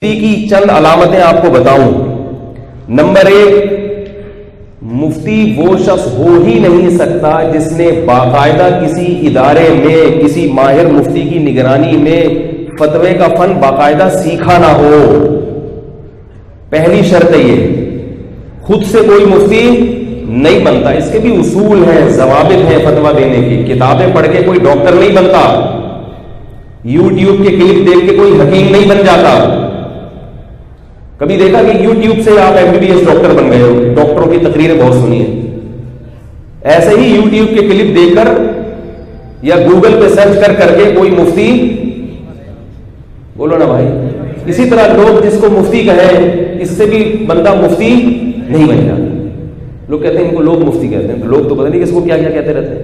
کی چند علامتیں آپ کو بتاؤں. نمبر 1، مفتی وہ شخص ہو ہی نہیں سکتا جس نے باقاعدہ کسی ادارے میں کسی ماہر مفتی کی نگرانی میں فتوے کا فن باقاعدہ سیکھا نہ ہو. پہلی شرط ہے یہ، خود سے کوئی مفتی نہیں بنتا. اس کے بھی اصول ہیں، ضوابط ہیں فتویٰ دینے کی. کتابیں پڑھ کے کوئی ڈاکٹر نہیں بنتا، یوٹیوب کے کلپ دیکھ کے کوئی حکیم نہیں بن جاتا. کبھی دیکھا کہ یوٹیوب سے آپ MBBS ڈاکٹر بن گئے ہو؟ ڈاکٹروں کی تقریریں بہت سنی ہیں. ایسے ہی یوٹیوب کے کلپ دیکھ کر یا گوگل پہ سرچ کر کے کوئی مفتی، بولو نا بھائی. اسی طرح لوگ جس کو مفتی کہیں، اس سے بھی بندہ مفتی نہیں بن جاتا. لوگ کہتے ہیں ان کو لوگ مفتی کہتے ہیں، لوگ تو پتہ نہیں کس کو کیا کیا کہتے رہتے ہیں.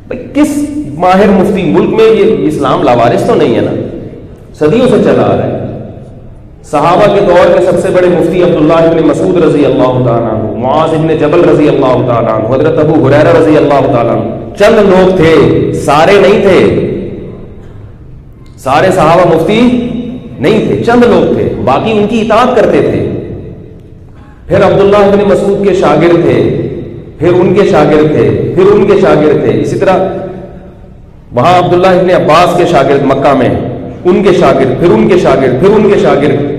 بھائی کس ماہر مفتی؟ ملک میں یہ اسلام لاوارث تو نہیں ہے نا، صدیوں سے چلا آ رہا ہے. صحابہ کے دور کے سب سے بڑے مفتی عبداللہ ابن مسعود رضی اللہ تعالیٰ عنہ، معاذ ابن جبل رضی اللہ تعالیٰ عنہ، حضرت ابو ہریرہ رضی اللہ تعالیٰ عنہ. چند لوگ تھے، سارے نہیں تھے. سارے صحابہ مفتی نہیں تھے، چند لوگ تھے، باقی ان کی اطاعت کرتے تھے. پھر عبداللہ ابن مسعود کے شاگرد تھے، پھر ان کے شاگرد تھے، پھر ان کے شاگرد تھے. اسی طرح وہاں عبداللہ ابن عباس کے شاگرد مکہ میں، ان کے شاگرد، پھر ان کے شاگرد، پھر ان کے شاگرد.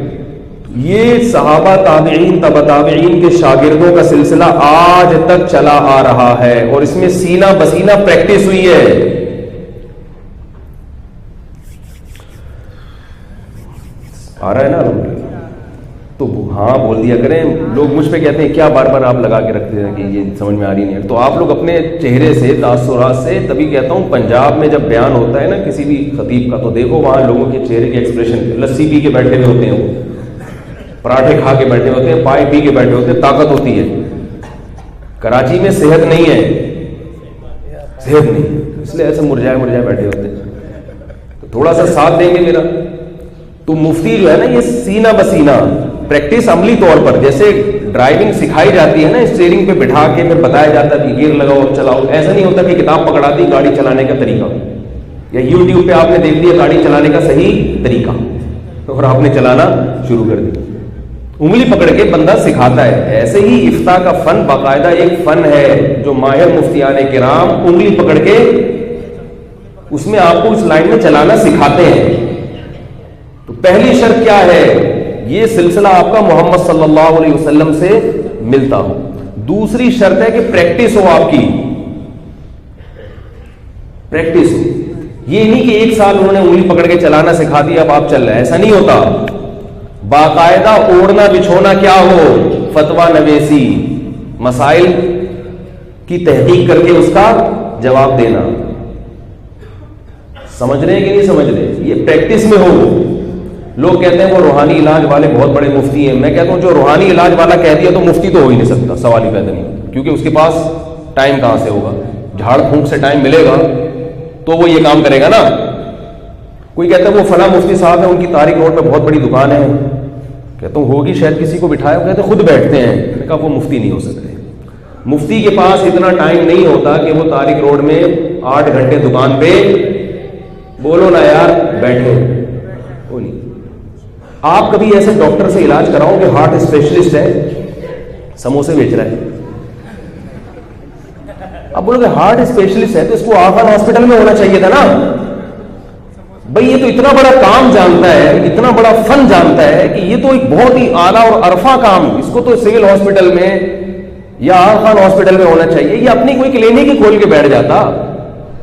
یہ صحابہ تابعین تبع تابعین کے شاگردوں کا سلسلہ آج تک چلا آ رہا ہے، اور اس میں سینہ بسینہ پریکٹس ہوئی ہے. آ رہا ہے نا؟ تو ہاں بول دیا کریں. لوگ مجھ پہ کہتے ہیں کیا بار بار آپ لگا کے رکھتے ہیں کہ یہ سمجھ میں آ رہی نہیں ہے. تو آپ لوگ اپنے چہرے سے، تاثرات سے، تبھی کہتا ہوں پنجاب میں جب بیان ہوتا ہے نا کسی بھی خطیب کا، تو دیکھو وہاں لوگوں کے چہرے کے ایکسپریشن. لسی پی کے بیٹھے ہوئے ہوتے ہیں، وہ پراٹھے کھا کے بیٹھے ہوتے ہیں، پائے پی کے بیٹھے ہوتے ہیں، طاقت ہوتی ہے. کراچی میں صحت نہیں ہے، صحت نہیں، اس لیے ایسے مرجائے بیٹھے ہوتے ہیں. تو تھوڑا سا ساتھ دیں گے میرا. تو مفتی جو ہے نا، یہ سینہ بسینہ پریکٹس عملی طور پر، جیسے ڈرائیونگ سکھائی جاتی ہے نا، اسٹیئرنگ پہ بٹھا کے پھر بتایا جاتا ہے کہ گیئر لگاؤ اور چلاؤ. ایسا نہیں ہوتا کہ کتاب پکڑا دی گاڑی چلانے کا طریقہ، یا یوٹیوب پہ آپ نے دیکھ لیا گاڑی چلانے کا صحیح طریقہ اور آپ نے چلانا شروع کر دیا. انگلی پکڑ کے بندہ سکھاتا ہے. ایسے ہی افتاء کا فن باقاعدہ ایک فن ہے جو ماہر مفتیان کرام انگلی پکڑ کے اس میں آپ کو اس لائن میں چلانا سکھاتے ہیں. تو پہلی شرط کیا ہے؟ یہ سلسلہ آپ کا محمد صلی اللہ علیہ وسلم سے ملتا ہو. دوسری شرط ہے کہ پریکٹس ہو، آپ کی پریکٹس ہو. یہ نہیں کہ ایک سال انہوں نے انگلی پکڑ کے چلانا سکھا دیا اب آپ چل رہے ہیں، ایسا نہیں ہوتا. باقاعدہ اوڑھنا بچھونا کیا ہو، فتویٰ نویسی، مسائل کی تحقیق کر کے اس کا جواب دینا. سمجھ رہے ہیں کہ نہیں سمجھ رہے؟ یہ پریکٹس میں ہو. لوگ کہتے ہیں وہ روحانی علاج والے بہت بڑے مفتی ہیں. میں کہتا ہوں جو روحانی علاج والا کہہ دیا تو مفتی تو ہو ہی نہیں سکتا، سوال ہی پیدا نہیں ہوتا. کیونکہ اس کے پاس ٹائم کہاں سے ہوگا؟ جھاڑ پھونک سے ٹائم ملے گا تو وہ یہ کام کرے گا نا. کوئی کہتا ہے وہ فلاں مفتی صاحب ہیں، ان کی طارق روڈ پہ بہت بڑی دکان ہے. کہتا ہوں ہوگی شاید، کسی کو بٹھایا. کہتے ہیں خود بیٹھتے ہیں. میں نے کہا وہ مفتی نہیں ہو سکتے. مفتی کے پاس اتنا ٹائم نہیں ہوتا کہ وہ طارق روڈ میں 8 گھنٹے دکان پہ، بولو نا یار، بیٹھے. وہ نہیں. آپ کبھی ایسے ڈاکٹر سے علاج کراؤ کہ ہارٹ اسپیشلسٹ ہے، سموسے بیچ رہا ہے. اب بولو کہ ہارٹ اسپیشلسٹ ہے تو اس کو آفان ہاسپٹل میں ہونا چاہیے تھا نا. بھئی یہ تو اتنا بڑا کام جانتا ہے، اتنا بڑا فن جانتا ہے کہ یہ تو ایک بہت ہی اعلیٰ اور عرفہ کام، اس کو تو سول ہاسپٹل میں یا آفان ہاسپٹل میں ہونا چاہیے. یہ اپنی کوئی کلینک ہی کھول کے بیٹھ جاتا.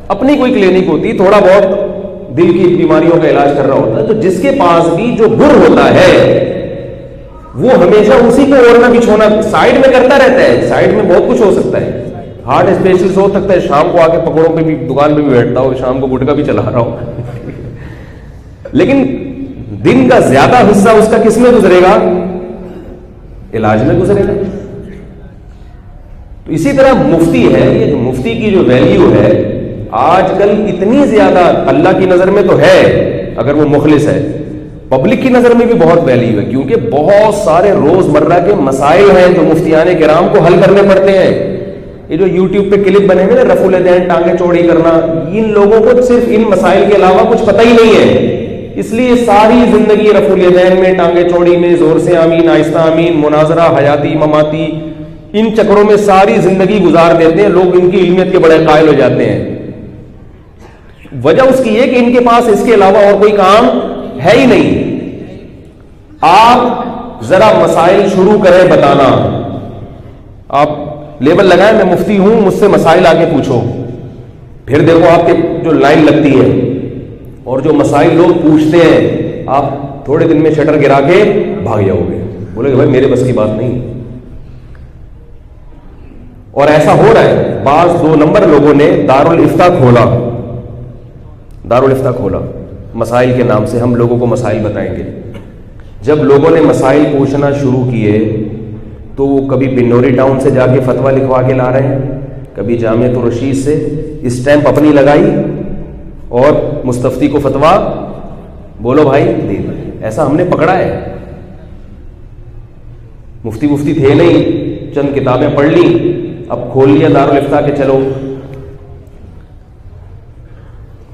اپنی کوئی کلینک ہوتی، تھوڑا بہت دل کی بیماریوں کا علاج کر رہا ہوتا. تو جس کے پاس بھی جو گر ہوتا ہے وہ ہمیشہ اسی کو اوڑھنا بچھونا سائڈ میں کرتا رہتا ہے. سائڈ میں بہت کچھ ہو سکتا ہے. ہارٹ اسپیشلسٹ ہو سکتا ہے شام کو آ کے پکوڑوں پہ بھی دکان پہ بھی بیٹھتا ہو، شام کو گٹکا بھی چلا رہا ہو، لیکن دن کا زیادہ حصہ اس کا کس میں گزرے گا؟ علاج میں گزرے گا. تو اسی طرح مفتی ہے، یہ مفتی کی جو ویلیو ہے آج کل اتنی زیادہ، اللہ کی نظر میں تو ہے اگر وہ مخلص ہے، پبلک کی نظر میں بھی بہت ویلیو ہے. کیونکہ بہت سارے روز مرہ کے مسائل ہیں جو مفتیان کرام کو حل کرنے پڑتے ہیں. یہ جو یوٹیوب پہ کلپ بنے ہوئے نا، رفع الیدین ٹانگیں چوڑی کرنا، ان لوگوں کو صرف ان مسائل کے علاوہ کچھ پتہ ہی نہیں ہے. اس لیے ساری زندگی رفع الیدین میں، ٹانگے چوڑی میں، زور سے آمین، آہستہ آمین، مناظرہ، حیاتی مماتی، ان چکروں میں ساری زندگی گزار دیتے ہیں لوگ، ان کی علمیت کے بڑے قائل ہو جاتے ہیں۔ وجہ اس کی یہ کہ ان کے پاس اس کے علاوہ اور کوئی کام ہے ہی نہیں۔ آپ ذرا مسائل شروع کریں بتانا، آپ لیبل لگائیں میں مفتی ہوں، مجھ سے مسائل آگے پوچھو، پھر دیکھو آپ کے جو لائن لگتی ہے اور جو مسائل لوگ پوچھتے ہیں، آپ تھوڑے دن میں شٹر گرا کے بھاگ جاؤ گے، بولے کہ بھائی میرے بس کی بات نہیں۔ اور ایسا ہو رہا ہے، بعض 2 نمبر لوگوں نے دارالفتاء کھولا، دارالفتاء کھولا مسائل کے نام سے، ہم لوگوں کو مسائل بتائیں گے۔ جب لوگوں نے مسائل پوچھنا شروع کیے تو وہ کبھی بنوری ٹاؤن سے جا کے فتویٰ لکھوا کے لا رہے ہیں، کبھی جامعۃ الرشید سے اسٹیمپ اپنی لگائی اور مستفتی کو فتویٰ بولو بھائی دے دو۔ ایسا ہم نے پکڑا ہے، مفتی تھے نہیں، چند کتابیں پڑھ لی، اب کھول لیا دارالفتاء کے چلو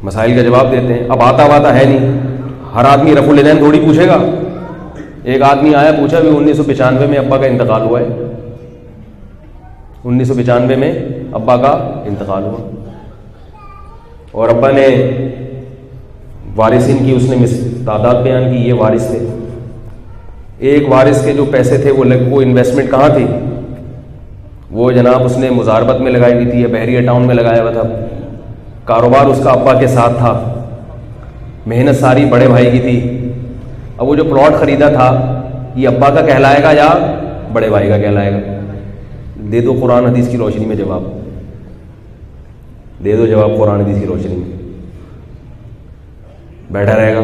مسائل کا جواب دیتے ہیں۔ اب آتا واتا ہے نہیں، ہر آدمی رفع الیدین تھوڑی پوچھے گا۔ ایک آدمی آیا پوچھا بھی 1995 میں ابا کا انتقال ہوا ہے، 1995 میں ابا کا انتقال ہوا، اور ابا نے وارثین کی اس نے تعداد بیان کی، یہ وارث تھے۔ ایک وارث کے جو پیسے تھے وہ انویسٹمنٹ کہاں تھی، وہ جناب اس نے مزاربت میں لگائی ہوئی تھی یا بحریہ ٹاؤن میں لگایا ہوا تھا، کاروبار اس کا ابا کے ساتھ تھا، محنت ساری بڑے بھائی کی تھی۔ اب وہ جو پلاٹ خریدا تھا یہ ابا کا کہلائے گا یا بڑے بھائی کا کہلائے گا؟ دے دو قرآن حدیث کی روشنی میں جواب، دے دو جواب قرآن حدیث کی روشنی میں، بیٹھا رہے گا۔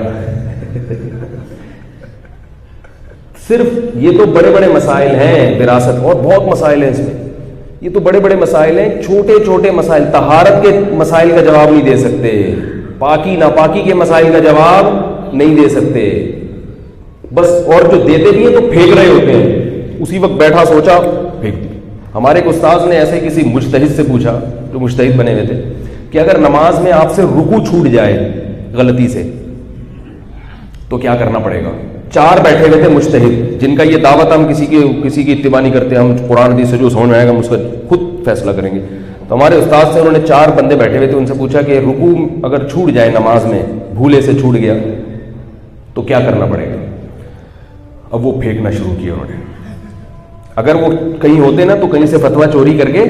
صرف یہ تو بڑے بڑے مسائل ہیں، وراثت اور بہت مسائل ہیں اس میں، یہ تو بڑے بڑے مسائل ہیں، چھوٹے چھوٹے مسائل، طہارت کے مسائل کا جواب نہیں دے سکتے، پاکی ناپاکی کے مسائل کا جواب نہیں دے سکتے بس، اور جو دیتے بھی ہیں تو پھینک رہے ہوتے ہیں، اسی وقت بیٹھا سوچا پھینک دی۔ ہمارے ایک استاذ نے ایسے کسی مجتہد سے پوچھا، جو مجتہد بنے ہوئے تھے، کہ اگر نماز میں آپ سے رکوع چھوٹ جائے غلطی سے تو کیا کرنا پڑے گا؟ 4 بیٹھے ہوئے تھے مجتہد، جن کا یہ دعوت ہم کسی کی اتباع نہیں کرتے، ہم قرآن حدیث سے جو سمجھ میں آئے گا ہم اس کا خود فیصلہ کریں گے۔ تو ہمارے استاد سے انہوں نے 4 بندے بیٹھے ہوئے تھے، ان سے پوچھا کہ رکوع اگر چھوٹ جائے نماز میں، بھولے سے چھوٹ گیا تو کیا کرنا پڑے گا؟ اب وہ پھینکنا شروع کیا انہوں نے۔ اگر وہ کہیں ہوتے نا تو کہیں سے فتویٰ چوری کر کے،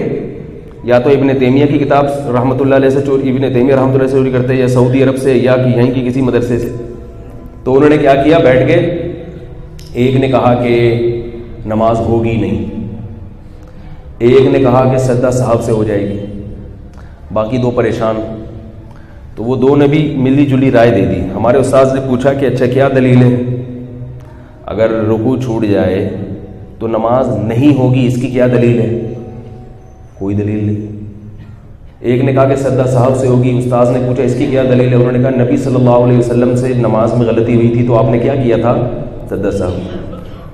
یا تو ابن تیمیہ کی کتاب رحمۃ اللہ علیہ سے ابن تیمیہ رحمۃ اللہ سے چوری کرتے، یا سعودی عرب سے، یا یہیں کی کسی مدرسے سے۔ تو انہوں نے کیا کیا، بیٹھ کے ایک نے کہا کہ نماز ہوگی نہیں، ایک نے کہا کہ سجدہ صاحب سے ہو جائے گی، باقی 2 پریشان۔ تو وہ 2 نے بھی ملی جلی رائے دے دی۔ ہمارے استاذ نے پوچھا کہ اچھا کیا دلیل ہے، اگر رکوع چھوٹ جائے تو نماز نہیں ہوگی، اس کی کیا دلیل ہے؟ کوئی دلیل نہیں۔ ایک نے کہا کہ سجدہ صاحب سے ہوگی، استاذ نے پوچھا اس کی کیا دلیل ہے؟ انہوں نے کہا نبی صلی اللہ علیہ وسلم سے نماز میں غلطی ہوئی تھی تو آپ نے کیا کیا تھا؟ سجدہ صاحب۔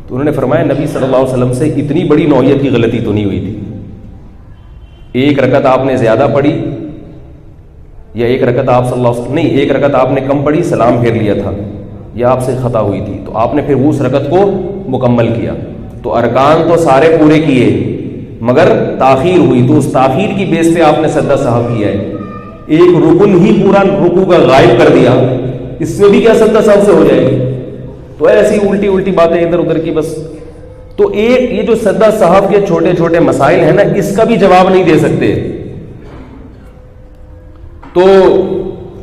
تو انہوں نے فرمایا نبی صلی اللہ علیہ وسلم سے اتنی بڑی نوعیت کی غلطی تو نہیں ہوئی تھی، 1 رکعت آپ نے زیادہ پڑھی، یا 1 رکعت آپ صلی اللہ علیہ وسلم نہیں، 1 رکعت آپ نے کم پڑھی، سلام پھیر لیا تھا، یا آپ سے خطا ہوئی تھی، تو آپ نے پھر اس رکعت کو مکمل کیا۔ تو ارکان تو سارے پورے کیے مگر تاخیر ہوئی، تو اس تاخیر کی بیس پہ آپ نے سجدہ صاحب کیا ہے، ایک رکن ہی پورا رکوع کا غائب کر دیا، اس میں بھی کیا سجدہ صاحب سے ہو جائے گی؟ تو ایسی الٹی باتیں ادھر ادھر کی بس۔ تو ایک یہ جو سجدہ صاحب کے چھوٹے چھوٹے مسائل ہیں نا، اس کا بھی جواب نہیں دے سکتے۔ تو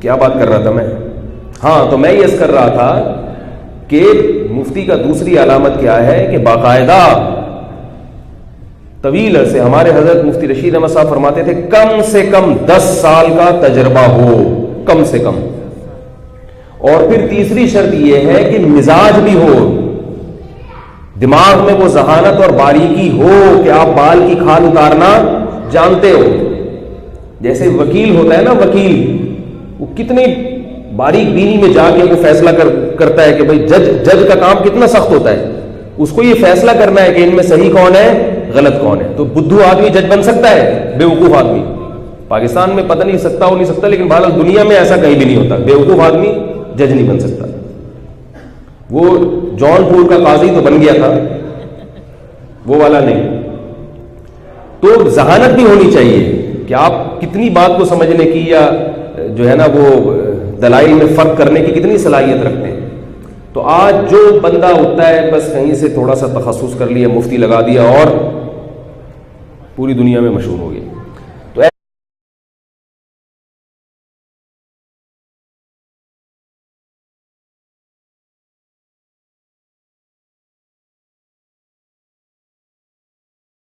کیا بات کر رہا تھا میں؟ ہاں، تو میں یہ کر رہا تھا کہ مفتی کا دوسری علامت کیا ہے کہ باقاعدہ طویل عرصے، ہمارے حضرت مفتی رشید احمد صاحب فرماتے تھے کم سے کم 10 سال کا تجربہ ہو، کم سے کم۔ اور پھر تیسری شرط یہ ہے کہ مزاج بھی ہو، دماغ میں وہ ذہانت اور باریکی ہو کہ آپ بال کی کھال اتارنا جانتے ہو۔ جیسے وکیل ہوتا ہے نا، وکیل وہ کتنی باریک بینی میں جا کے وہ فیصلہ کرتا ہے کہ بھئی جج کا کام کتنا سخت ہوتا ہے، اس کو یہ فیصلہ کرنا ہے کہ ان میں صحیح کون ہے غلط کون ہے۔ تو بدھو آدمی جج بن سکتا ہے؟ بے وقوف آدمی پاکستان میں پتہ نہیں سکتا ہو نہیں سکتا، لیکن بہرحال دنیا میں ایسا کہیں بھی نہیں ہوتا، بے وقوف آدمی جج نہیں بن سکتا۔ وہ جون پور کا قاضی تو بن گیا تھا، وہ والا نہیں. تو ذہانت بھی ہونی چاہیے کہ آپ کتنی بات کو سمجھنے کی یا جو ہے نا وہ دلائل میں فرق کرنے کی کتنی صلاحیت رکھتے ہیں. تو آج جو بندہ اٹھتا ہے بس کہیں سے تھوڑا سا تخصص کر لیا، مفتی لگا دیا اور پوری دنیا میں مشہور ہو گیا.